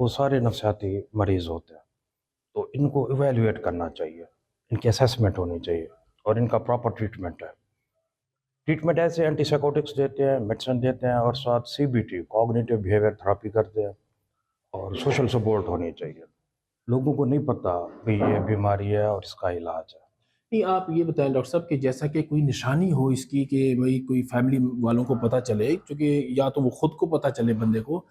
وہ سارے نفسیاتی مریض ہوتے ہیں. تو ان کو ایویلیویٹ کرنا چاہیے، ان کی اسیسمنٹ ہونی چاہیے اور ان کا پراپر ٹریٹمنٹ ہے. ٹریٹمنٹ ایسے اینٹی سائیکوٹکس دیتے ہیں، میڈیسن دیتے ہیں، اور ساتھ CBT کوگنیٹیو بیہیویئر تھراپی کرتے ہیں، اور سوشل سپورٹ ہونی چاہیے. لوگوں کو نہیں پتہ کہ یہ بیماری ہے اور اس کا علاج ہے. نہیں، آپ یہ بتائیں ڈاکٹر صاحب کہ جیسا کہ کوئی نشانی ہو اس کی کہ بھائی کوئی فیملی والوں کو پتہ چلے، چونکہ یا تو وہ خود کو پتہ چلے بندے کو،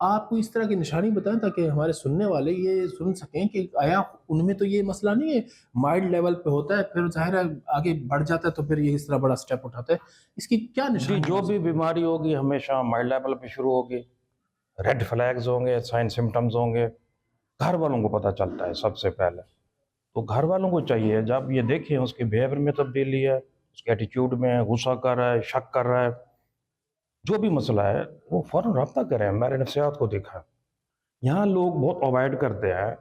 آپ کو اس طرح کی نشانی بتائیں تاکہ ہمارے سننے والے یہ سن سکیں کہ آیا ان میں تو یہ مسئلہ نہیں ہے، مائلڈ لیول پہ ہوتا ہے، پھر ظاہر ہے آگے بڑھ جاتا ہے تو پھر یہ اس طرح بڑا سٹیپ اٹھاتا ہے، اس کی کیا جی، نشانی جو ہو بھی سکتی بیماری ہوگی ہمیشہ مائلڈ لیول پہ شروع ہوگی، ریڈ فلیگز ہوں گے، سائن سمٹمز ہوں گے، گھر والوں کو پتہ چلتا ہے سب سے پہلے. تو گھر والوں کو چاہیے جب یہ دیکھیں اس کے بیہیویئر میں تبدیلی ہے، اس کے ایٹیٹیوڈ میں، غصہ کر رہا ہے، شک کر رہا ہے، جو بھی مسئلہ ہے وہ فوراً رابطہ کریں، ہمارے نفسیات کو دکھائیں. یہاں لوگ بہت اوائڈ کرتے ہیں.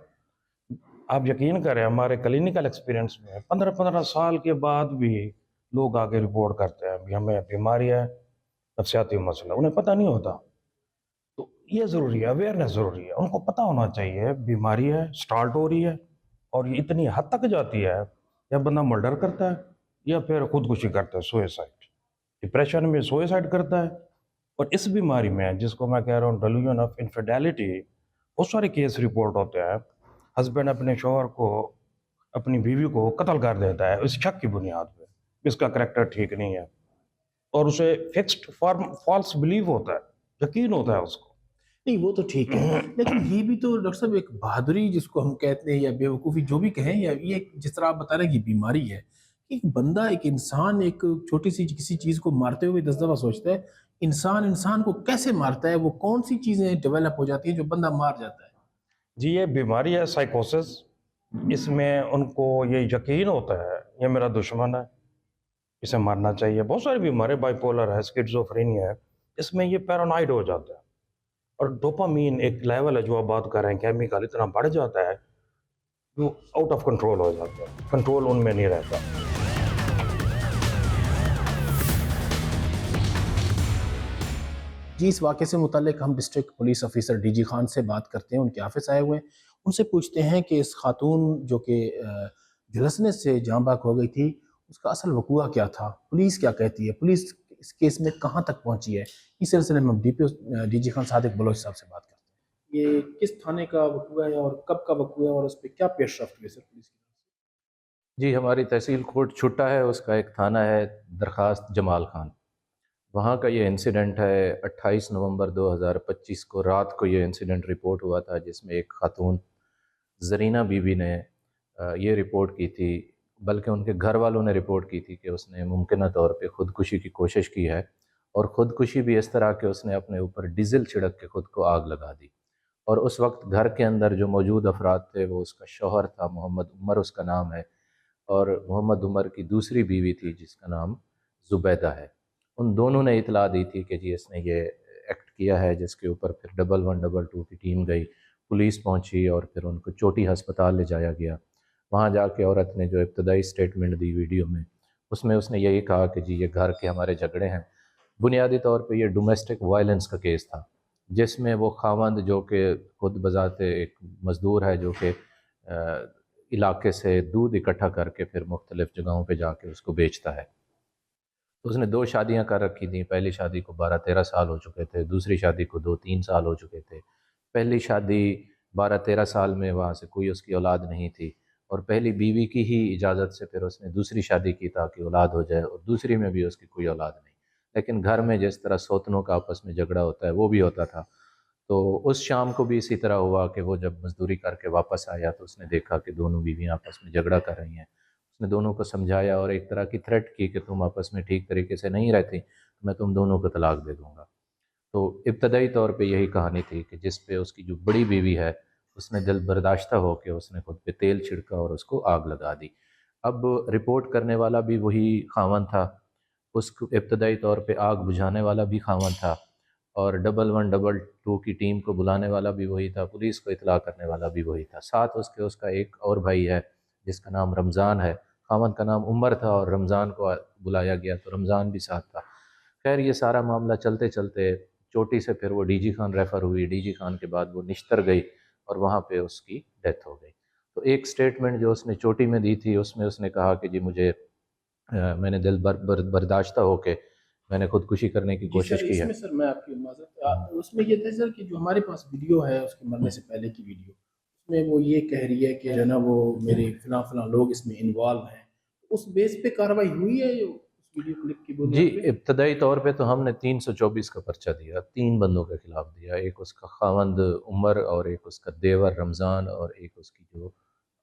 آپ یقین کریں ہمارے کلینکل ایکسپیرینس میں 15 سال کے بعد بھی لوگ آگے رپورٹ کرتے ہیں بھی ہمیں بیماری ہے، نفسیاتی مسئلہ، انہیں پتہ نہیں ہوتا. تو یہ ضروری ہے، اویئرنیس ضروری ہے. ان کو پتہ ہونا چاہیے بیماری ہے، سٹارٹ ہو رہی ہے اور یہ اتنی حد تک جاتی ہے یا بندہ مرڈر کرتا ہے یا پھر خودکشی کرتا ہے، سوئسائڈ، ڈپریشن میں سوئسائڈ کرتا ہے. اور اس بیماری میں جس کو میں کہہ رہا ہوں ڈیلوژن آف انفیڈیلٹی، بہت سارے کیس رپورٹ ہوتے ہیں. ہسبینڈ اپنے شوہر کو، اپنی بیوی کو قتل کر دیتا ہے اس شک کی بنیاد پہ اس کا کریکٹر ٹھیک نہیں ہے، اور اسے فکسڈ فالس بلیو ہوتا ہے، یقین ہوتا ہے اس کو. نہیں وہ تو ٹھیک ہے، لیکن یہ بھی تو ڈاکٹر صاحب ایک بہادری جس کو ہم کہتے ہیں یا بے وقوفی جو بھی کہیں، یا یہ جس طرح آپ بتا رہے ہیں کہ بیماری ہے، ایک بندہ، ایک انسان ایک چھوٹی سی کسی چیز کو مارتے ہوئے 10 دفعہ سوچتا ہے. انسان کو کیسے مارتا ہے، وہ کون سی چیزیں ڈیولپ ہو جاتی ہیں جو بندہ مار جاتا ہے؟ جی، یہ بیماری ہے سائیکوسس. اس میں ان کو یہ یقین ہوتا ہے یہ میرا دشمن ہے، اسے مارنا چاہیے. بہت ساری بیماری، بائی پولر ہے، اسکیزوفرینیا ہے، اس میں یہ پیرانوائڈ ہو جاتا ہے. اور ڈوپامین ایک لیول ہے جو آپ بات کر رہے ہیں، کیمیکل اتنا بڑھ جاتا ہے جو آؤٹ آف کنٹرول ہو جاتا ہے، کنٹرول ان میں نہیں رہتا. جی، اس واقعے سے متعلق ہم district police officer DG Khan سے بات کرتے ہیں، ان کے آفس آئے ہوئے ہیں، ان سے پوچھتے ہیں کہ اس خاتون جو کہ جھلسنے سے جاں بحق ہو گئی تھی، اس کا اصل وقوع کیا تھا، پولیس کیا کہتی ہے، پولیس اس کیس میں کہاں تک پہنچی ہے. اس سلسلے میں ہم DG خان صادق بلوچ صاحب سے بات کرتے ہیں. یہ کس تھانے کا وقوع ہے اور کب کا وقوع ہے اور اس پہ کیا پیش رفت ہوئی سر پولیس کی؟ جی، ہماری تحصیل کوٹ چھٹا ہے، اس کا ایک تھانہ ہے درخواست جمال خان. وہاں کا یہ انسیڈنٹ ہے 28 نومبر 2025 کو رات کو یہ انسیڈنٹ رپورٹ ہوا تھا، جس میں ایک خاتون زرینہ بی بی نے یہ رپورٹ کی تھی، بلکہ ان کے گھر والوں نے رپورٹ کی تھی کہ اس نے ممکنہ طور پہ خودکشی کی کوشش کی ہے، اور خودکشی بھی اس طرح کہ اس نے اپنے اوپر ڈیزل چھڑک کے خود کو آگ لگا دی. اور اس وقت گھر کے اندر جو موجود افراد تھے وہ اس کا شوہر تھا، محمد عمر اس کا نام ہے، اور محمد عمر کی دوسری بیوی تھی جس کا نام زبیدہ ہے. ان دونوں نے اطلاع دی تھی کہ جی اس نے یہ ایکٹ کیا ہے، جس کے اوپر پھر 1122 کی ٹیم گئی، پولیس پہنچی اور پھر ان کو چوٹی ہسپتال لے جایا گیا. وہاں جا کے عورت نے جو ابتدائی سٹیٹمنٹ دی ویڈیو میں، اس میں اس نے یہی کہا کہ جی یہ گھر کے ہمارے جھگڑے ہیں. بنیادی طور پہ یہ ڈومیسٹک وائلنس کا کیس تھا، جس میں وہ خاوند جو کہ خود بذات ایک مزدور ہے، جو کہ علاقے سے دودھ اکٹھا کر کے پھر مختلف جگہوں پہ جا کے اس کو بیچتا ہے. اس نے 2 شادیاں کر رکھی تھیں. پہلی شادی کو 12-13 سال ہو چکے تھے، دوسری شادی کو 2-3 سال ہو چکے تھے. پہلی شادی 12-13 سال میں وہاں سے کوئی اس کی اولاد نہیں تھی، اور پہلی بیوی کی ہی اجازت سے پھر اس نے دوسری شادی کی تاکہ اولاد ہو جائے، اور دوسری میں بھی اس کی کوئی اولاد نہیں. لیکن گھر میں جس طرح سوتنوں کا آپس میں جھگڑا ہوتا ہے وہ بھی ہوتا تھا. تو اس شام کو بھی اسی طرح ہوا کہ وہ جب مزدوری کر کے واپس آیا تو اس نے دیکھا کہ دونوں بیویاں آپس میں جھگڑا کر رہی ہیں. اس نے دونوں کو سمجھایا اور ایک طرح کی تھریٹ کی کہ تم آپس میں ٹھیک طریقے سے نہیں رہتی تو میں تم دونوں کو طلاق دے دوں گا. تو ابتدائی طور پہ یہی کہانی تھی کہ جس پہ اس کی جو بڑی بیوی ہے اس نے دل برداشتہ ہو کے اس نے خود پہ تیل چھڑکا اور اس کو آگ لگا دی. اب رپورٹ کرنے والا بھی وہی خاوند تھا، اس کو ابتدائی طور پہ آگ بجھانے والا بھی خاوند تھا، اور 1122 کی ٹیم کو بلانے والا بھی وہی تھا، پولیس کو اطلاع کرنے والا بھی وہی تھا. ساتھ اس کا ایک اور بھائی ہے جس کا نام رمضان ہے. خاوند کا نام عمر تھا اور رمضان کو بلایا گیا تو رمضان بھی ساتھ تھا. خیر یہ سارا معاملہ چلتے چلتے چوٹی سے پھر وہ ڈی جی خان ریفر ہوئی، ڈی جی خان کے بعد وہ نشتر گئی اور وہاں پہ اس کی ڈیتھ ہو گئی۔ تو ایک سٹیٹمنٹ جو اس نے چوٹی میں دی تھی اس میں اس نے کہا کہ جی مجھے میں نے دل برداشتہ ہو کے میں نے خودکشی کرنے کی کوشش کی ہے۔ اس میں سر میں آپ کی معذرت، اس میں یہ تھا سر کہ جو ہمارے پاس ویڈیو ہے اس کے مرنے سے پہلے کی ویڈیو، اس میں وہ یہ کہہ رہی ہے کہ جو نا وہ میرے فلاں فلاں لوگ اس میں انوالو ہیں، اس بیس پہ کارروائی ہوئی ہے جو اس ویڈیو کلپ کی بنیاد جی پہ؟ ابتدائی طور پہ تو ہم نے 324 کا پرچہ دیا، 3 بندوں کے خلاف دیا، ایک اس کا خاوند عمر اور ایک اس کا دیور رمضان اور ایک اس کی جو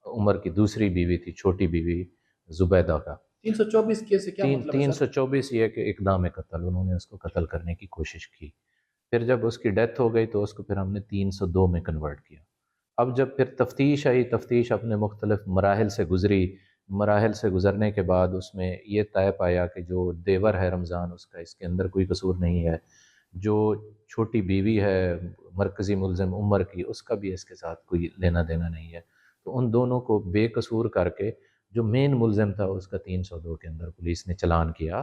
عمر کی دوسری بیوی تھی چھوٹی بیوی زبیدہ کا۔ 324 کیس سے کیا مطلب ہے سر؟ 324 یہ کہ اقدام قتل، انہوں نے اس کو قتل کرنے کی کوشش کی، پھر جب اس کی ڈیتھ ہو گئی تو اس کو پھر ہم نے 302 میں کنورٹ کیا۔ اب جب پھر تفتیش آئی، تفتیش اپنے مختلف مراحل سے گزری، مراحل سے گزرنے کے بعد اس میں یہ طے پایا کہ جو دیور ہے رمضان اس کا اس کے اندر کوئی قصور نہیں ہے، جو چھوٹی بیوی ہے مرکزی ملزم عمر کی اس کا بھی اس کے ساتھ کوئی لینا دینا نہیں ہے، تو ان دونوں کو بے قصور کر کے جو مین ملزم تھا اس کا 302 کے اندر پولیس نے چلان کیا،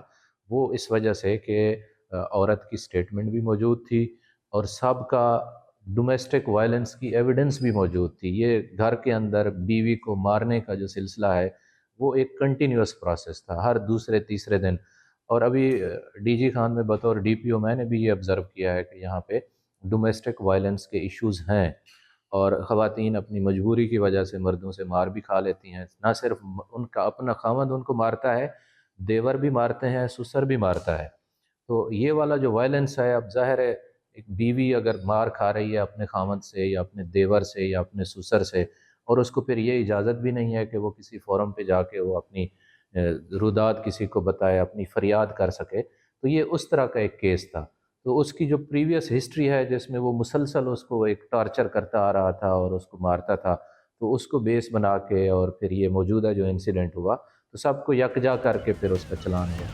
وہ اس وجہ سے کہ عورت کی سٹیٹمنٹ بھی موجود تھی اور سابقہ ڈومیسٹک وائلنس کی ایویڈنس بھی موجود تھی۔ یہ گھر کے اندر بیوی کو مارنے کا جو سلسلہ ہے وہ ایک کنٹینیوس پروسیس تھا ہر دوسرے تیسرے دن، اور ابھی ڈی جی خان میں بطور ڈی پی او میں نے بھی یہ آبزرو کیا ہے کہ یہاں پہ ڈومیسٹک وائلنس کے ایشوز ہیں اور خواتین اپنی مجبوری کی وجہ سے مردوں سے مار بھی کھا لیتی ہیں، نہ صرف ان کا اپنا خاوند ان کو مارتا ہے، دیور بھی مارتے ہیں، سسر بھی مارتا ہے۔ تو یہ والا جو وائلنس ہے، اب ظاہر ہے ایک بیوی اگر مار کھا رہی ہے اپنے خاوند سے یا اپنے دیور سے یا اپنے سسر سے، اور اس کو پھر یہ اجازت بھی نہیں ہے کہ وہ کسی فورم پہ جا کے وہ اپنی رودات کسی کو بتائے، اپنی فریاد کر سکے، تو یہ اس طرح کا ایک کیس تھا۔ تو اس کی جو پریویس ہسٹری ہے جس میں وہ مسلسل اس کو ایک ٹارچر کرتا آ رہا تھا اور اس کو مارتا تھا، تو اس کو بیس بنا کے اور پھر یہ موجودہ جو انسیڈنٹ ہوا تو سب کو یکجا کر کے پھر اس کا چلان ہوا۔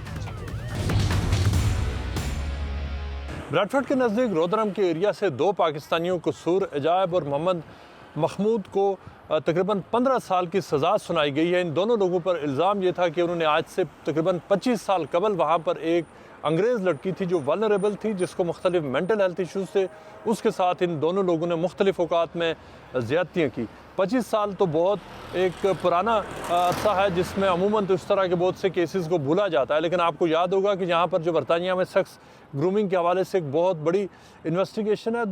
بریڈ فورڈ کے نزدیک رودرم کے ایریا سے 2 پاکستانیوں قصور عجائب اور محمد محمود کو تقریباً 15 سال کی سزا سنائی گئی ہے۔ ان دونوں لوگوں پر الزام یہ تھا کہ انہوں نے آج سے تقریباً 25 سال قبل وہاں پر ایک انگریز لڑکی تھی جو ولنریبل تھی، جس کو مختلف مینٹل ہیلتھ ایشوز تھے، اس کے ساتھ ان دونوں لوگوں نے مختلف اوقات میں زیادتیاں کی۔ 25 سال تو بہت ایک پرانا عرصہ ہے جس میں عموماً تو اس طرح کے بہت سے کیسز کو بھولا جاتا ہے، لیکن آپ کو یاد ہوگا کہ یہاں پر جو برطانیہ میں سیکس گرومنگ کے حوالے سے ایک بہت بڑی انویسٹیگیشن ہے،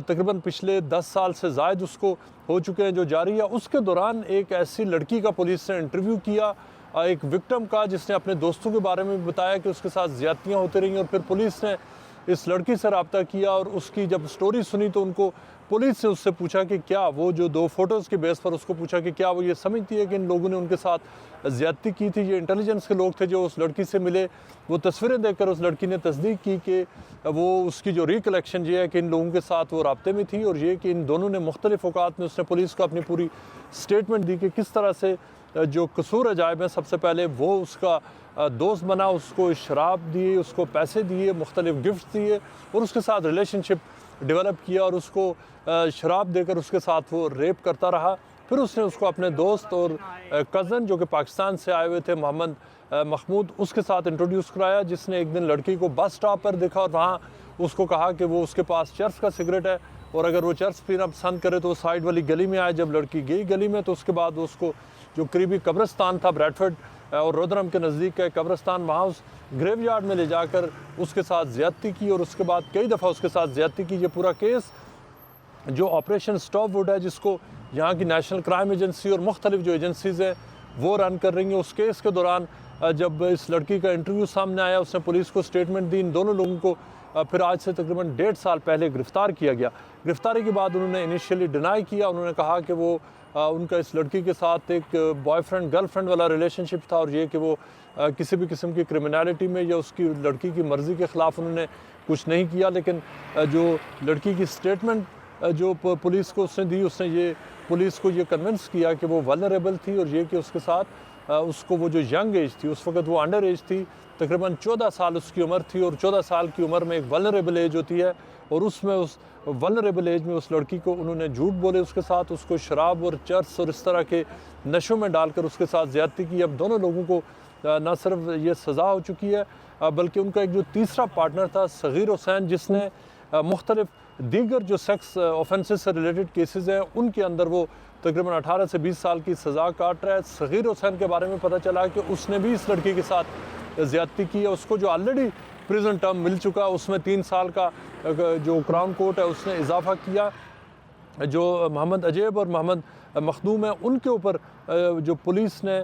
تقریباً پچھلے 10 سال سے زائد اس کو ہو چکے ہیں جو جاری ہے۔ اس کے دوران ایک ایسی لڑکی کا پولیس نے انٹرویو کیا، ایک وکٹم کا، جس نے اپنے دوستوں کے بارے میں بتایا کہ اس کے ساتھ زیادتیاں ہوتی رہیں، اور پھر پولیس نے اس لڑکی سے رابطہ کیا اور اس کی جب سٹوری سنی تو ان کو پولیس نے اس سے پوچھا کہ کیا وہ جو 2 فوٹوز کے بیس پر اس کو پوچھا کہ کیا وہ یہ سمجھتی ہے کہ ان لوگوں نے ان کے ساتھ زیادتی کی تھی۔ یہ انٹیلیجنس کے لوگ تھے جو اس لڑکی سے ملے، وہ تصویریں دیکھ کر اس لڑکی نے تصدیق کی کہ وہ اس کی جو ریکلیکشن یہ ہے کہ ان لوگوں کے ساتھ وہ رابطے میں تھی، اور یہ کہ ان دونوں نے مختلف اوقات میں اس نے پولیس کو اپنی پوری سٹیٹمنٹ دی کہ کس طرح سے جو قصور عجائب ہیں سب سے پہلے وہ اس کا دوست بنا، اس کو شراب دیے، اس کو پیسے دیے، مختلف گفٹ دیے، اور اس کے ساتھ ریلیشن شپ ڈیولپ کیا اور اس کو شراب دے کر اس کے ساتھ وہ ریپ کرتا رہا۔ پھر اس نے اس کو اپنے دوست اور کزن جو کہ پاکستان سے آئے ہوئے تھے محمد محمود، اس کے ساتھ انٹروڈیوس کرایا، جس نے ایک دن لڑکی کو بس سٹاپ پر دیکھا اور وہاں اس کو کہا کہ وہ اس کے پاس چرس کا سگریٹ ہے اور اگر وہ چرس پینا پسند کرے تو وہ سائیڈ والی گلی میں آئے۔ جب لڑکی گئی گلی میں تو اس کے بعد اس کو جو قریبی قبرستان تھا بریڈ فورڈ اور رودرم کے نزدیک کا قبرستان، وہاں اس گریو یارڈ میں لے جا کر اس کے ساتھ زیادتی کی اور اس کے بعد کئی دفعہ اس کے ساتھ زیادتی کی۔ یہ پورا کیس جو آپریشن سٹاپ ووڈ ہے، جس کو یہاں کی نیشنل کرائم ایجنسی اور مختلف جو ایجنسیز ہیں وہ رن کر رہی ہیں، اس کیس کے دوران جب اس لڑکی کا انٹرویو سامنے آیا، اس نے پولیس کو سٹیٹمنٹ دی، ان دونوں لوگوں کو پھر آج سے تقریباً 1.5 سال پہلے گرفتار کیا گیا۔ گرفتاری کے بعد انہوں نے انیشیلی ڈینائی کیا، انہوں نے کہا کہ وہ ان کا اس لڑکی کے ساتھ ایک بوائے فرینڈ گرل فرینڈ والا ریلیشن شپ تھا، اور یہ کہ وہ کسی بھی قسم کی کرمنالٹی میں یا اس کی لڑکی کی مرضی کے خلاف انہوں نے کچھ نہیں کیا۔ لیکن جو لڑکی کی سٹیٹمنٹ جو پولیس کو اس نے دی، اس نے یہ پولیس کو یہ کنونس کیا کہ وہ ولنریبل تھی، اور یہ کہ اس کے ساتھ اس کو وہ جو ینگ ایج تھی، اس وقت وہ انڈر ایج تھی، تقریباً 14 سال اس کی عمر تھی، اور 14 سال کی عمر میں ایک ولنریبل ایج ہوتی ہے، اور اس میں اس ولنریبل ایج میں اس لڑکی کو انہوں نے جھوٹ بولے اس کے ساتھ، اس کو شراب اور چرس اور اس طرح کے نشوں میں ڈال کر اس کے ساتھ زیادتی کی۔ اب دونوں لوگوں کو نہ صرف یہ سزا ہو چکی ہے بلکہ ان کا ایک جو تیسرا پارٹنر تھا صغیر حسین، جس نے مختلف دیگر جو سیکس آفینسز سے ریلیٹڈ کیسز ہیں ان کے اندر وہ تقریباً 18 سے 20 سال کی سزا کاٹ رہا ہے۔ صغیر حسین کے بارے میں پتہ چلا کہ اس نے بھی اس لڑکی کے ساتھ زیادتی کی ہے، اس کو جو آلریڈی پریزن ٹرم مل چکا، اس میں 3 سال کا جو کراؤن کورٹ ہے اس نے اضافہ کیا۔ جو محمد عجیب اور محمد مخدوم ہیں ان کے اوپر جو پولیس نے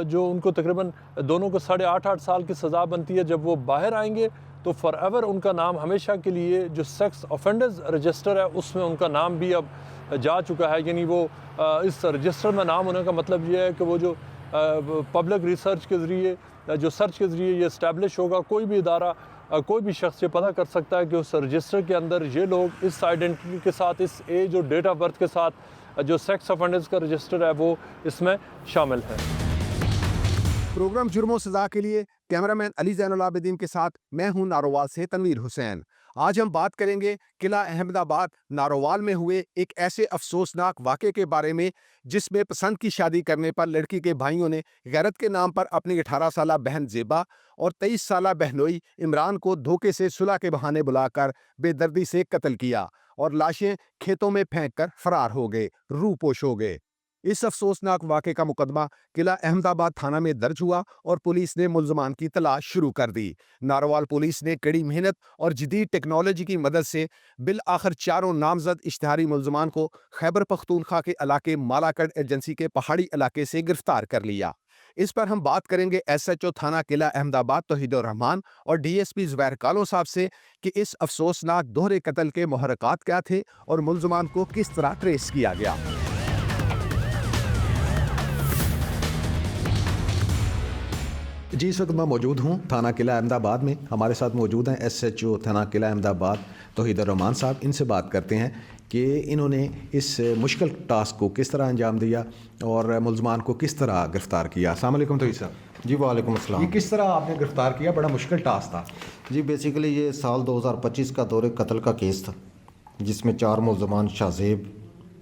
جو ان کو تقریباً دونوں کو 8.5 سال کی سزا بنتی ہے، جب وہ باہر آئیں گے تو فار ایور ان کا نام ہمیشہ کے لیے جو سیکس آفینڈرز رجسٹر ہے اس میں ان کا نام بھی اب جا چکا ہے، یعنی وہ اس رجسٹر میں نام ہونے کا مطلب یہ ہے کہ وہ جو پبلک ریسرچ کے ذریعے جو سرچ کے ذریعے یہ اسٹیبلش ہوگا، کوئی بھی ادارہ کوئی بھی شخص یہ پتہ کر سکتا ہے کہ اس رجسٹر کے اندر یہ لوگ اس آئیڈینٹی کے ساتھ، اس ایج اور ڈیٹ آف برتھ کے ساتھ جو سیکس آفینڈرز کا رجسٹر ہے وہ اس میں شامل ہے۔ پروگرام جرم و سزا کے لیے کیمرامین علی زین العابدین کے ساتھ میں ہوں نارووال سے تنویر حسین۔ آج ہم بات کریں گے قلعہ احمد آباد نارووال میں ہوئے ایک ایسے افسوسناک واقعے کے بارے میں جس میں پسند کی شادی کرنے پر لڑکی کے بھائیوں نے غیرت کے نام پر اپنی 18 سالہ بہن زیبا اور 23 سالہ بہنوئی عمران کو دھوکے سے صلح کے بہانے بلا کر بے دردی سے قتل کیا اور لاشیں کھیتوں میں پھینک کر فرار ہو گئے، روح پوش ہو گئے۔ اس افسوسناک واقعے کا مقدمہ قلعہ احمد آباد تھانہ میں درج ہوا اور پولیس نے ملزمان کی تلاش شروع کر دی۔ نارووال پولیس نے کڑی محنت اور جدید ٹیکنالوجی کی مدد سے بالآخر چاروں نامزد اشتہاری ملزمان کو خیبر پختونخوا کے علاقے مالاکڑ ایجنسی کے پہاڑی علاقے سے گرفتار کر لیا۔ اس پر ہم بات کریں گے ایس ایچ او تھانہ قلعہ احمد آباد توحید الرحمان اور ڈی ایس پی زبیر کالو صاحب سے کہ اس افسوسناک دوہرے قتل کے محرکات کیا تھے اور ملزمان کو کس طرح ٹریس کیا گیا۔ جی، اس وقت میں موجود ہوں تھانہ قلعہ احمد آباد میں۔ ہمارے ساتھ موجود ہیں ایس ایچ او تھانہ قلعہ احمد آباد توحید الرحمان صاحب۔ ان سے بات کرتے ہیں کہ انہوں نے اس مشکل ٹاسک کو کس طرح انجام دیا اور ملزمان کو کس طرح گرفتار کیا۔ السلام علیکم توحید صاحب۔ جی وعلیکم السلام۔ یہ کس طرح آپ نے گرفتار کیا؟ بڑا مشکل ٹاسک تھا۔ جی بیسیکلی یہ سال 2025 کا دور قتل کا کیس تھا جس میں 4 ملزمان شاہزیب،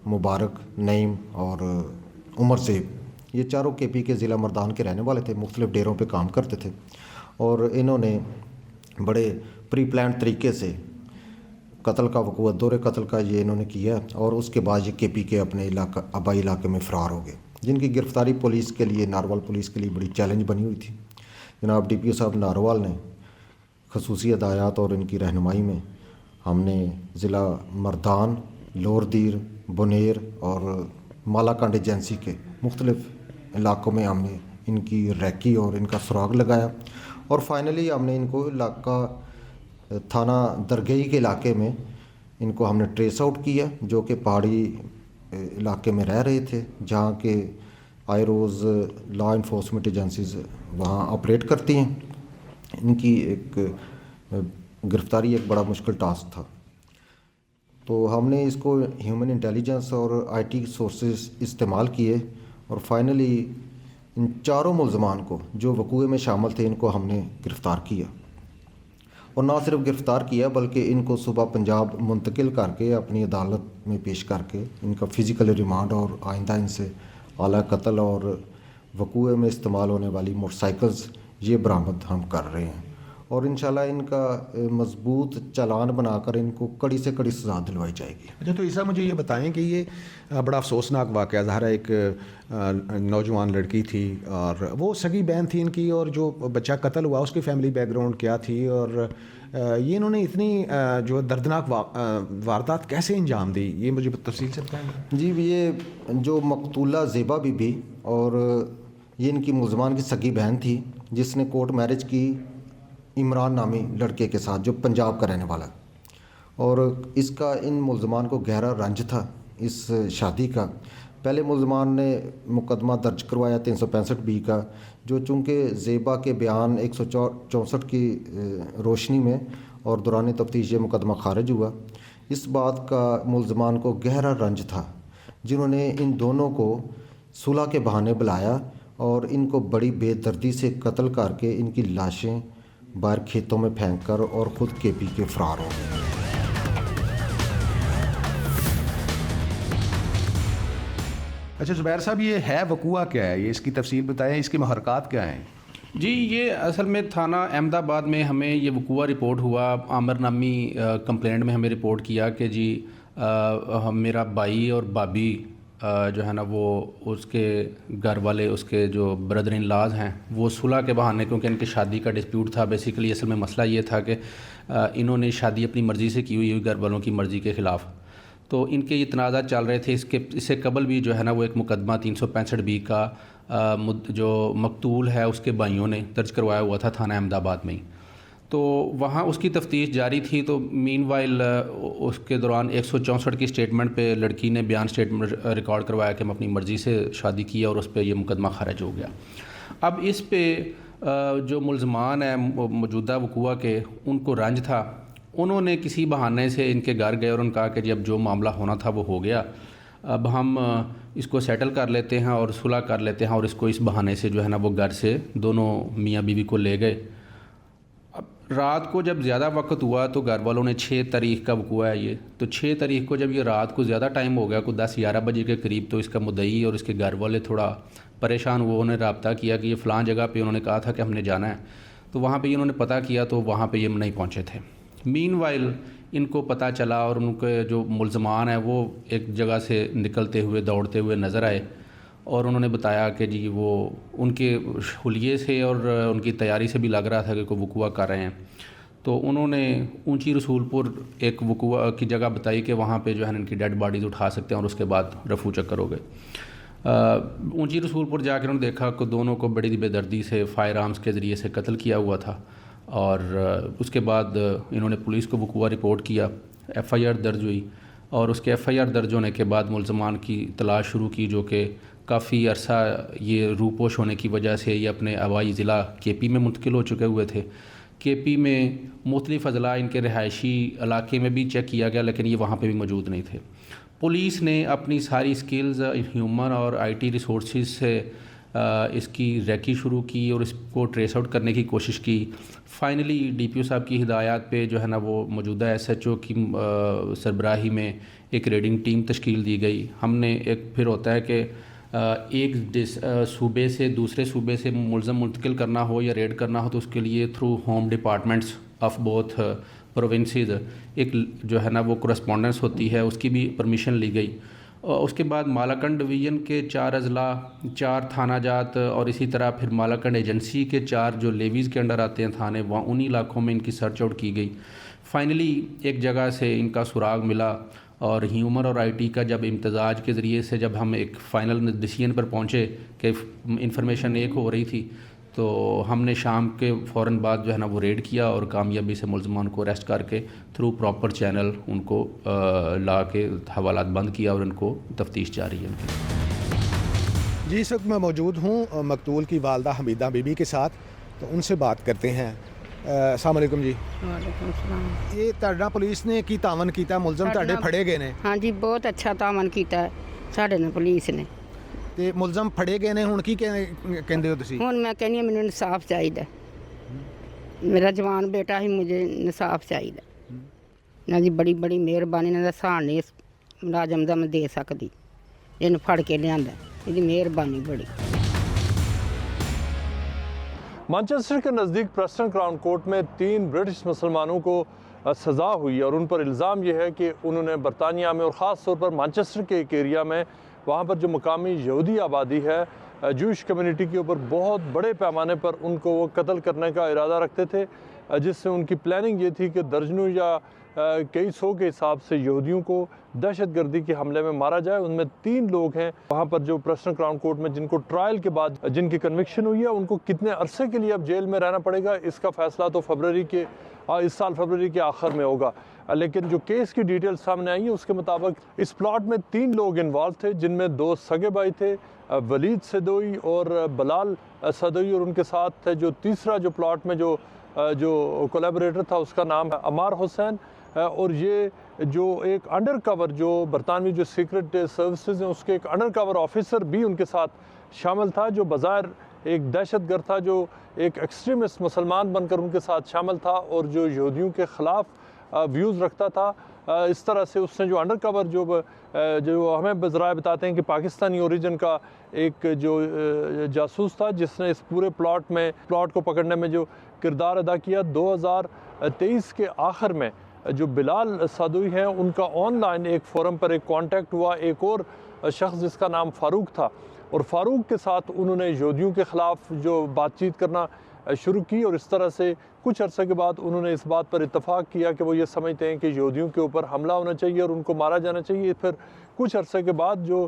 مبارک، نعیم اور عمر زیب، یہ چاروں کے پی کے ضلع مردان کے رہنے والے تھے، مختلف ڈیروں پہ کام کرتے تھے اور انہوں نے بڑے پری پلانڈ طریقے سے قتل کا وقوع، دور قتل کا یہ انہوں نے کیا اور اس کے بعد یہ کے پی کے اپنے آبائی علاقے میں فرار ہو گئے، جن کی گرفتاری پولیس کے لیے، نارووال پولیس کے لیے بڑی چیلنج بنی ہوئی تھی۔ جناب ڈی پی او صاحب نارووال نے خصوصی ہدایات اور ان کی رہنمائی میں ہم نے ضلع مردان، لور دیر، بنیر اور مالاکنڈ ایجنسی کے مختلف علاقوں میں ہم نے ان کی ریکی اور ان کا سراغ لگایا اور فائنلی ہم نے ان کو علاقہ تھانہ درگئی کے علاقے میں ان کو ہم نے ٹریس آؤٹ کیا، جو کہ پہاڑی علاقے میں رہ رہے تھے، جہاں کہ آئے روز لا انفورسمنٹ ایجنسیز وہاں آپریٹ کرتی ہیں۔ ان کی ایک گرفتاری ایک بڑا مشکل ٹاسک تھا، تو ہم نے اس کو ہیومن انٹیلیجنس اور آئی ٹی سورسز استعمال کیے اور فائنلی ان چاروں ملزمان کو جو وقوع میں شامل تھے ان کو ہم نے گرفتار کیا اور نہ صرف گرفتار کیا بلکہ ان کو صوبہ پنجاب منتقل کر کے اپنی عدالت میں پیش کر کے ان کا فزیکل ریمانڈ اور آئندہ ان سے اعلیٰ قتل اور وقوع میں استعمال ہونے والی موٹر سائیکلز یہ برآمد ہم کر رہے ہیں اور انشاءاللہ ان کا مضبوط چالان بنا کر ان کو کڑی سے کڑی سزا دلوائی جائے گی۔ اچھا تو عیسیٰ مجھے یہ بتائیں کہ یہ بڑا افسوسناک واقعہ، ظاہر ہے ایک نوجوان لڑکی تھی اور وہ سگی بہن تھی ان کی، اور جو بچہ قتل ہوا اس کی فیملی بیک گراؤنڈ کیا تھی اور یہ انہوں نے اتنی جو دردناک واردات کیسے انجام دی، یہ مجھے تفصیل سے بتائیں گے؟ جی، یہ جو مقتولہ زیبا بی بی اور یہ ان کی ملزمان کی سگی بہن تھی جس نے کورٹ میرج کی عمران نامی لڑکے کے ساتھ جو پنجاب کا رہنے والا، اور اس کا ان ملزمان کو گہرا رنج تھا اس شادی کا۔ پہلے ملزمان نے مقدمہ درج کروایا 365B کا، جو چونکہ زیبا کے بیان 164 کی روشنی میں اور دوران تفتیش یہ مقدمہ خارج ہوا۔ اس بات کا ملزمان کو گہرا رنج تھا، جنہوں نے ان دونوں کو صلح کے بہانے بلایا اور ان کو بڑی بے دردی سے قتل کر کے ان کی لاشیں باہر کھیتوں میں پھینک کر اور خود کے پی کے فرار ہو گئے۔ اچھا زبیر صاحب، یہ ہے وقوع کیا ہے؟ یہ اس کی تفصیل بتائیں، اس کے محرکات کیا ہیں؟ جی یہ اصل میں تھانہ احمد آباد میں ہمیں یہ وقوع رپورٹ ہوا. عامر نامی کمپلینٹ میں ہمیں رپورٹ کیا کہ جی میرا بھائی اور بھابھی جو ہے نا وہ اس کے گھر والے اس کے جو بردر ان لاز ہیں وہ صلح کے بہانے, کیونکہ ان کی شادی کا ڈسپیوٹ تھا. بیسیکلی اصل میں مسئلہ یہ تھا کہ انہوں نے شادی اپنی مرضی سے کی ہوئی گھر والوں کی مرضی کے خلاف. تو ان کے یہ تنازعات چل رہے تھے. اس سے قبل بھی جو ہے نا وہ ایک مقدمہ 365B کا جو مقتول ہے اس کے بھائیوں نے درج کروایا ہوا تھا تھانہ احمد آباد میں ہی. تو وہاں اس کی تفتیش جاری تھی. تو مین وائل اس کے دوران 164 کی اسٹیٹمنٹ پہ لڑکی نے بیان اسٹیٹمنٹ ریکارڈ کروایا کہ ہم اپنی مرضی سے شادی کی اور اس پہ یہ مقدمہ خارج ہو گیا. اب اس پہ جو ملزمان ہیں موجودہ وقوع کے, ان کو رنج تھا. انہوں نے کسی بہانے سے ان کے گھر گئے اور ان کہا کہ جی اب جو معاملہ ہونا تھا وہ ہو گیا, اب ہم اس کو سیٹل کر لیتے ہیں اور صلح کر لیتے ہیں, اور اس کو اس بہانے سے جو ہے نا وہ گھر سے دونوں میاں بیوی کو لے گئے. اب رات کو جب زیادہ وقت ہوا تو گھر والوں نے 6 تاریخ کا وقوع ہے یہ, تو 6 تاریخ کو جب یہ رات کو زیادہ ٹائم ہو گیا, کو 10-11 بجے کے قریب, تو اس کا مدعی اور اس کے گھر والے تھوڑا پریشان ہوئے. انہوں نے رابطہ کیا کہ یہ فلاں جگہ پہ انہوں نے کہا تھا کہ ہم نے جانا ہے. تو وہاں پہ انہوں نے پتہ کیا تو وہاں پہ یہ نہیں پہنچے تھے. مین وائل ان کو پتہ چلا اور ان کے جو ملزمان ہیں وہ ایک جگہ سے نکلتے ہوئے دوڑتے ہوئے نظر آئے, اور انہوں نے بتایا کہ جی وہ ان کے حلیے سے اور ان کی تیاری سے بھی لگ رہا تھا کہ کوئی وقوع کر رہے ہیں. تو انہوں نے اونچی رسول پور ایک وقوع کی جگہ بتائی کہ وہاں پہ جو ہے ان کی ڈیڈ باڈیز اٹھا سکتے ہیں, اور اس کے بعد رفو چکر ہو گئے. اونچی رسول پور جا کے انہوں نے دیکھا کہ دونوں کو بڑی بے دردی سے فائر آرمز کے ذریعے سے قتل کیا ہوا تھا. اور اس کے بعد انہوں نے پولیس کو وقوع رپورٹ کیا, FIR درج ہوئی, اور اس کے FIR درج ہونے کے بعد ملزمان کی تلاش شروع کی, جو کہ کافی عرصہ یہ روپوش ہونے کی وجہ سے یہ اپنے آبائی ضلع KP میں منتقل ہو چکے ہوئے تھے. KP میں مختلف اضلاع ان کے رہائشی علاقے میں بھی چیک کیا گیا, لیکن یہ وہاں پہ بھی موجود نہیں تھے. پولیس نے اپنی ساری سکلز ہیومن اور IT ریسورسز سے اس کی ریکی شروع کی اور اس کو ٹریس آؤٹ کرنے کی کوشش کی. فائنلی DPO صاحب کی ہدایات پہ جو ہے نا وہ موجودہ SHO کی سربراہی میں ایک ریڈنگ ٹیم تشکیل دی گئی. ہم نے ایک پھر ہوتا ہے کہ ایک صوبے سے دوسرے صوبے سے ملزم منتقل کرنا ہو یا ریڈ کرنا ہو تو اس کے لیے through home departments of both provinces ایک جو ہے نا وہ کرسپونڈنس ہوتی ہے, اس کی بھی پرمیشن لی گئی. اس کے بعد مالاکنڈ ڈویژن کے 4 اضلاع 4 تھانہ جات اور اسی طرح پھر مالاکنڈ ایجنسی کے 4 جو لیویز کے انڈر آتے ہیں تھانے, وہاں انہی علاقوں میں ان کی سرچ آؤٹ کی گئی. فائنلی ایک جگہ سے ان کا سراغ ملا, اور ہیومن اور IT کا جب امتزاج کے ذریعے سے جب ہم ایک فائنل ڈیسیژن پر پہنچے کہ انفارمیشن ایک ہو رہی تھی, تو ہم نے شام کے فوراً بعد جو ہے نا وہ ریڈ کیا اور کامیابی سے ملزمان کو اریسٹ کر کے تھرو پراپر چینل ان کو لا کے حوالات بند کیا, اور ان کو تفتیش جاری ہے. جی اس وقت میں موجود ہوں مقتول کی والدہ حمیدہ بی بی کے ساتھ, تو ان سے بات کرتے ہیں. السلام علیکم جی. وعلیکم السلام. یہ تہاڈا پولیس نے کی تعاون کیتا, ملزم تہاڈے پھڑے گئے نے؟ ہاں جی بہت اچھا تعاون کیتا ہے ساڈے نے پولیس نے. تے ملزم پھڑے گئے نے, ہن کی کہندے ہو تسی؟ ہن میں کہنی مینوں انصاف چاہیے, میرا جوان بیٹا ہی, مجھے انصاف چاہیے. نہ جی بڑی بڑی مہربانی, نہ سان نہیں اس ملازم دا میں دے سکتی, اینوں پھڑ کے لیندا, یہ مہربانی بڑی. مانچسٹر کے نزدیک پریسٹن کراؤن کورٹ میں 3 برٹش مسلمانوں کو سزا ہوئی, اور ان پر الزام یہ ہے کہ انہوں نے برطانیہ میں اور خاص طور پر مانچسٹر کے ایک ایریا میں وہاں پر جو مقامی یہودی آبادی ہے, جوئش کمیونٹی کے اوپر بہت بڑے پیمانے پر ان کو وہ قتل کرنے کا ارادہ رکھتے تھے, جس سے ان کی پلاننگ یہ تھی کہ درجنوں یا کئی سو کے حساب سے یہودیوں کو دہشت گردی کے حملے میں مارا جائے. ان میں 3 لوگ ہیں وہاں پر جو پریسٹن کراؤن کورٹ میں جن کو ٹرائل کے بعد جن کی کنوکشن ہوئی ہے, ان کو کتنے عرصے کے لیے اب جیل میں رہنا پڑے گا اس کا فیصلہ تو اس سال فروری کے آخر میں ہوگا. لیکن جو کیس کی ڈیٹیل سامنے آئی ہیں اس کے مطابق اس پلاٹ میں 3 لوگ انوالو تھے, جن میں 2 سگے بھائی تھے, ولید سدوئی اور بلال سدوئی, اور ان کے ساتھ تھے جو تیسرا جو پلاٹ میں جو کولیبریٹر تھا اس کا نام ہے عمار حسین. اور یہ جو ایک انڈر کور جو برطانوی جو سیکرٹ سروسز ہیں اس کے ایک انڈر کور آفیسر بھی ان کے ساتھ شامل تھا, جو بظاہر ایک دہشت گرد تھا, جو ایک ایکسٹریمسٹ مسلمان بن کر ان کے ساتھ شامل تھا اور جو یہودیوں کے خلاف ویوز رکھتا تھا. اس طرح سے اس نے جو انڈر کور جو ہمیں ذرائع بتاتے ہیں کہ پاکستانی اوریجن کا ایک جو جاسوس تھا جس نے اس پورے پلاٹ کو پکڑنے میں جو کردار ادا کیا. 2023 کے آخر میں جو بلال سادوئی ہیں ان کا آن لائن ایک فورم پر ایک کانٹیکٹ ہوا ایک اور شخص جس کا نام فاروق تھا, اور فاروق کے ساتھ انہوں نے یہودیوں کے خلاف جو بات چیت کرنا شروع کی, اور اس طرح سے کچھ عرصے کے بعد انہوں نے اس بات پر اتفاق کیا کہ وہ یہ سمجھتے ہیں کہ یہودیوں کے اوپر حملہ ہونا چاہیے اور ان کو مارا جانا چاہیے. پھر کچھ عرصے کے بعد جو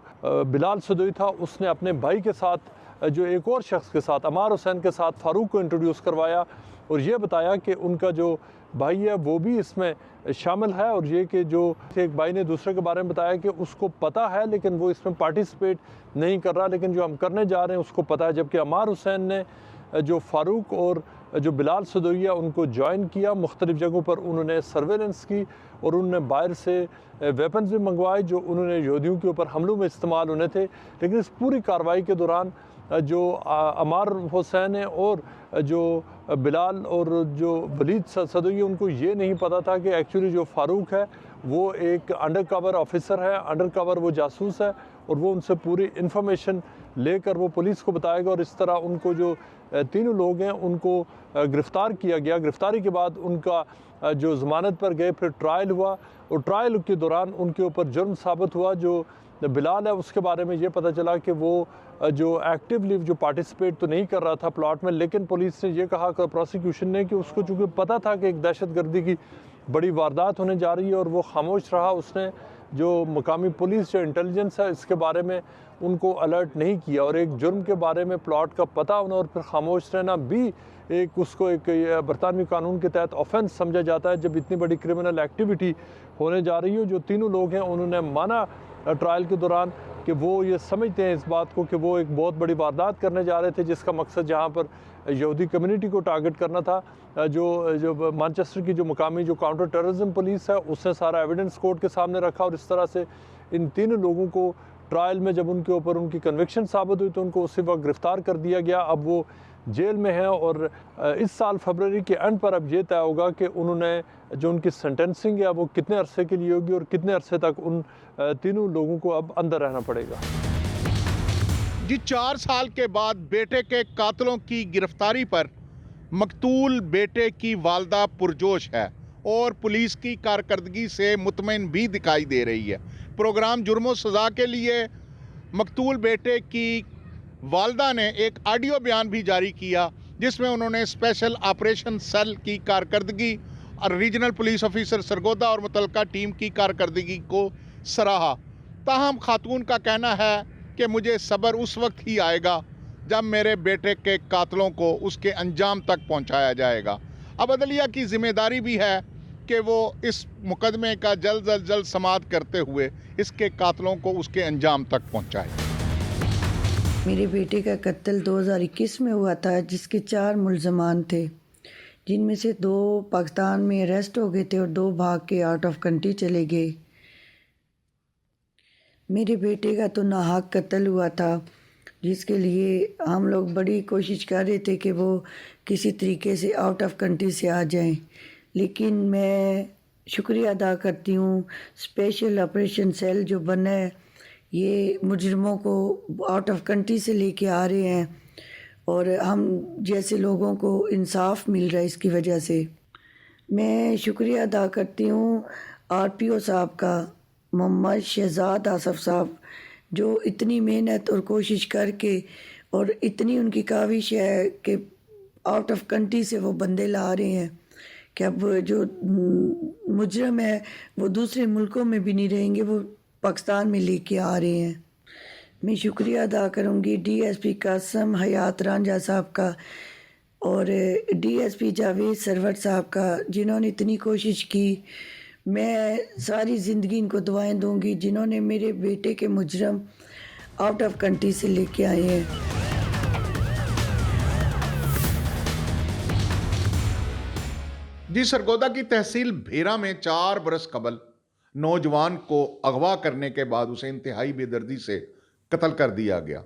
بلال سدوئی تھا اس نے اپنے بھائی کے ساتھ جو ایک اور شخص کے ساتھ عمار حسین کے ساتھ فاروق کو انٹروڈیوس کروایا اور یہ بتایا کہ ان کا جو بھائی ہے وہ بھی اس میں شامل ہے, اور یہ کہ جو ایک بھائی نے دوسرے کے بارے میں بتایا کہ اس کو پتہ ہے لیکن وہ اس میں پارٹیسپیٹ نہیں کر رہا, لیکن جو ہم کرنے جا رہے ہیں اس کو پتہ ہے. جبکہ عمار حسین نے جو فاروق اور جو بلال سدوئی ان کو جوائن کیا, مختلف جگہوں پر انہوں نے سرویلنس کی اور انہوں نے باہر سے ویپنز بھی منگوائے جو انہوں نے یہودیوں کے اوپر حملوں میں استعمال ہونے تھے. لیکن اس پوری کارروائی کے دوران جو عمار حسین ہے اور جو بلال اور جو ولید سدوئی ان کو یہ نہیں پتا تھا کہ ایکچولی جو فاروق ہے وہ ایک انڈر کور آفیسر ہے, انڈر کور وہ جاسوس ہے, اور وہ ان سے پوری انفارمیشن لے کر وہ پولیس کو بتائے گا. اور اس طرح ان کو جو تینوں لوگ ہیں ان کو گرفتار کیا گیا. گرفتاری کے بعد ان کا جو ضمانت پر گئے, پھر ٹرائل ہوا, اور ٹرائل کے دوران ان کے اوپر جرم ثابت ہوا. جو بلال ہے اس کے بارے میں یہ پتہ چلا کہ وہ جو ایکٹیولی جو پارٹیسپیٹ تو نہیں کر رہا تھا پلاٹ میں, لیکن پولیس نے یہ کہا کہ پروسیکیوشن نے کہ اس کو چونکہ پتہ تھا کہ ایک دہشت گردی کی بڑی واردات ہونے جا رہی ہے اور وہ خاموش رہا. اس نے جو مقامی پولیس جو انٹیلیجنس ہے اس کے بارے میں ان کو الرٹ نہیں کیا, اور ایک جرم کے بارے میں پلاٹ کا پتہ ہونا اور پھر خاموش رہنا بھی اس کو ایک برطانوی قانون کے تحت آفینس سمجھا جاتا ہے جب اتنی بڑی کرمنل ایکٹیویٹی ہونے جا رہی ہو. جو تینوں لوگ ہیں انہوں نے مانا ٹرائل کے دوران کہ وہ یہ سمجھتے ہیں اس بات کو کہ وہ ایک بہت بڑی واردات کرنے جا رہے تھے جس کا مقصد جہاں پر یہودی کمیونٹی کو ٹارگٹ کرنا تھا. جو مانچسٹر کی جو مقامی جو کاؤنٹر ٹیررزم پولیس ہے اس نے سارا ایویڈنس کورٹ کے سامنے رکھا, اور اس طرح سے ان تینوں لوگوں کو ٹرائل میں جب ان کے اوپر ان کی کنوکشن ثابت ہوئی تو ان کو اسی وقت گرفتار کر دیا گیا. اب وہ جیل میں ہیں, اور اس سال فروری کے اینڈ پر اب یہ طے ہوگا کہ انہوں نے جو ان کی سینٹنسنگ ہے وہ کتنے عرصے کے لیے ہوگی اور کتنے عرصے تک ان تینوں لوگوں کو اب اندر رہنا پڑے گا. جی 4 سال کے بعد بیٹے کے قاتلوں کی گرفتاری پر مقتول بیٹے کی والدہ پرجوش ہے اور پولیس کی کارکردگی سے مطمئن بھی دکھائی دے رہی ہے. پروگرام جرم و سزا کے لیے مقتول بیٹے کی والدہ نے ایک آڈیو بیان بھی جاری کیا جس میں انہوں نے اسپیشل آپریشن سیل کی کارکردگی اور ریجنل پولیس آفیسر سرگودا اور متعلقہ ٹیم کی کارکردگی کو سراہا. تاہم خاتون کا کہنا ہے کہ مجھے صبر اس وقت ہی آئے گا جب میرے بیٹے کے قاتلوں کو اس کے انجام تک پہنچایا جائے گا. اب عدلیہ کی ذمہ داری بھی ہے کہ وہ اس مقدمے کا جلد از جلد سماعت کرتے ہوئے اس کے قاتلوں کو اس کے انجام تک پہنچائے. میرے بیٹے کا قتل 2021 میں ہوا تھا جس کے 4 ملزمان تھے جن میں سے 2 پاکستان میں اریسٹ ہو گئے تھے اور 2 بھاگ کے آؤٹ آف کنٹری چلے گئے. میرے بیٹے کا تو ناحق قتل ہوا تھا جس کے لیے ہم لوگ بڑی کوشش کر رہے تھے کہ وہ کسی طریقے سے آؤٹ آف کنٹری سے آ جائیں, لیکن میں شکریہ ادا کرتی ہوں اسپیشل آپریشن سیل جو بنا ہے, یہ مجرموں کو آؤٹ آف کنٹری سے لے کے آ رہے ہیں اور ہم جیسے لوگوں کو انصاف مل رہا ہے اس کی وجہ سے. میں شکریہ ادا کرتی ہوں RPO صاحب کا, محمد شہزاد آصف صاحب, جو اتنی محنت اور کوشش کر کے اور اتنی ان کی کاوش ہے کہ آؤٹ آف کنٹری سے وہ بندے لا رہے ہیں کہ اب جو مجرم ہے وہ دوسرے ملکوں میں بھی نہیں رہیں گے, وہ پاکستان میں لے کے آ رہے ہیں. میں شکریہ ادا کروں گی DSP قاسم حیات رانجھا صاحب کا اور DSP جاوید سرور صاحب کا, جنہوں نے اتنی کوشش کی. میں ساری زندگی ان کو دعائیں دوں گی جنہوں نے میرے بیٹے کے مجرم آؤٹ آف کنٹری سے لے کے آئے ہیں. جی سرگودا کی تحصیل بھیرا میں 4 برس قبل نوجوان کو اغوا کرنے کے بعد اسے انتہائی بے دردی سے قتل کر دیا گیا.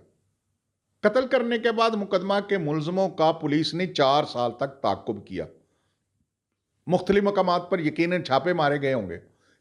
قتل کرنے کے بعد مقدمہ کے ملزموں کا پولیس نے 4 سال تک تعاقب کیا. مختلف مقامات پر یقیناً چھاپے مارے گئے ہوں گے,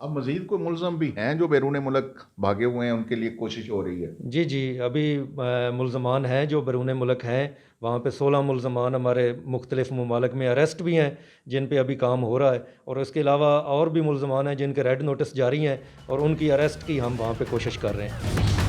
اب مزید کوئی ملزم بھی ہیں جو بیرون ملک بھاگے ہوئے ہیں, ان کے لیے کوشش ہو رہی ہے؟ جی جی, ابھی ملزمان ہیں جو بیرون ملک ہیں, وہاں پہ 16 ملزمان ہمارے مختلف ممالک میں اریسٹ بھی ہیں جن پہ ابھی کام ہو رہا ہے, اور اس کے علاوہ اور بھی ملزمان ہیں جن کے ریڈ نوٹس جاری ہیں اور ان کی اریسٹ کی ہم وہاں پہ کوشش کر رہے ہیں.